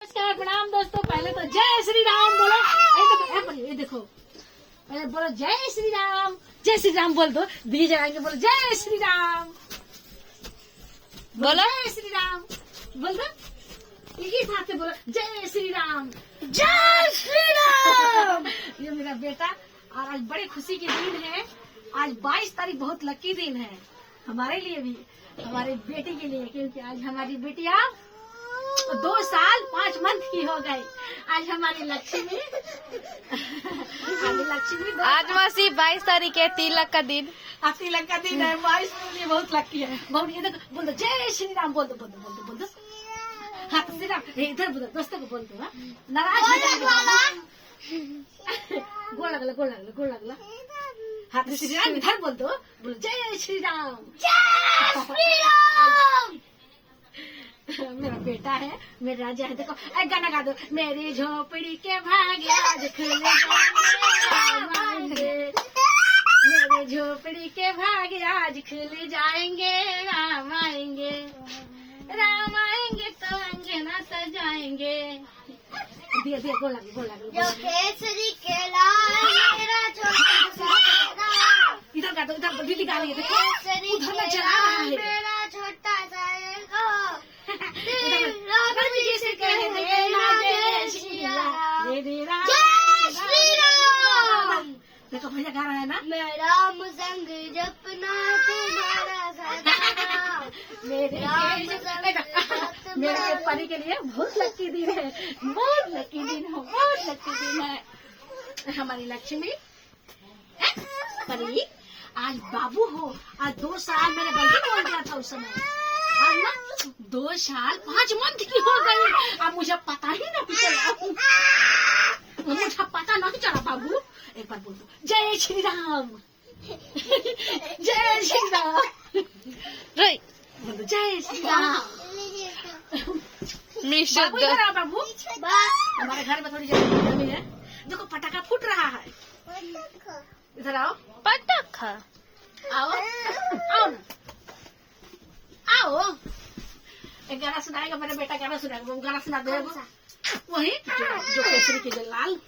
नमस्कार प्रणाम दोस्तों। पहले तो जय श्री राम बोलो। ये देखो पहले बोलो जय श्री राम बोल दो। दिए जगाएंगे बोलो जय श्री राम बोलो। जय श्री राम बोल दो। एक ही साथ से बोलो जय श्री राम जय श्री राम। ये मेरा बेटा और आज बड़ी खुशी के दिन है। आज 22 तारीख बहुत लकी दिन है हमारे लिए भी, हमारे बेटी के लिए, क्योंकि आज हमारी बेटिया 2 साल 5 मंथ की हो गई। आज हमारी लक्ष्मी आज मासी 22 तारीख है, तिलक का दिन। तिलक का दिन है। 22 के लिए बहुत लकी है। बहुत ये देखो बोल दो जय श्री राम बोल दो बोल दो बोल दो बोल दो। हाँ श्री राम इधर बोल दो, दोस्तों को बोल दो। नाराज गोल लगला गोल लगला गोल लगला। हाथ श्री राम इधर बोल दो, बोलो जय श्री राम जय श्री राम। मेरा बेटा है, मेरा राजा है। देखो एक गाना गा दो। मेरी झोपड़ी के भाग्य आज खुल जाएंगे, मेरे झोपड़ी के भाग्य आज खुल जाएंगे। राम आएंगे तो अंगना सजाएंगे। दिया दिया गोल लगे गोल लगे। इधर गा दो, इधर दीदी गा रही है। देखो उधर में चला रहा है। देखो भैया गा रहा है ना। मैं राम संग जपना तुम्हारा सदा। मेरे परी के लिए बहुत लकी दिन है, बहुत लकी दिन है, बहुत लकी दिन है। हमारी लक्ष्मी परी आज बाबू हो। आज 2 साल मैंने गलती बोल दिया था उस समय। आज ना 2 साल 5 मंथ की हो गई। अब मुझे पता ही नहीं चला, मुझे पता नहीं चला। बाबू एक बार बोल दो जय श्री राम जय श्री राम बोल दो जय श्री राम। बाबू इधर आओ बाबू। हमारे घर में थोड़ी जमी है। देखो पटाखा फूट रहा है। इधर आओ। पटाखा आओ आओ ना आओ। एक गाना सुनाएगा मेरा बेटा, गाना सुनाएगा। वो गाना सुना दे वही जो केसरी के लाल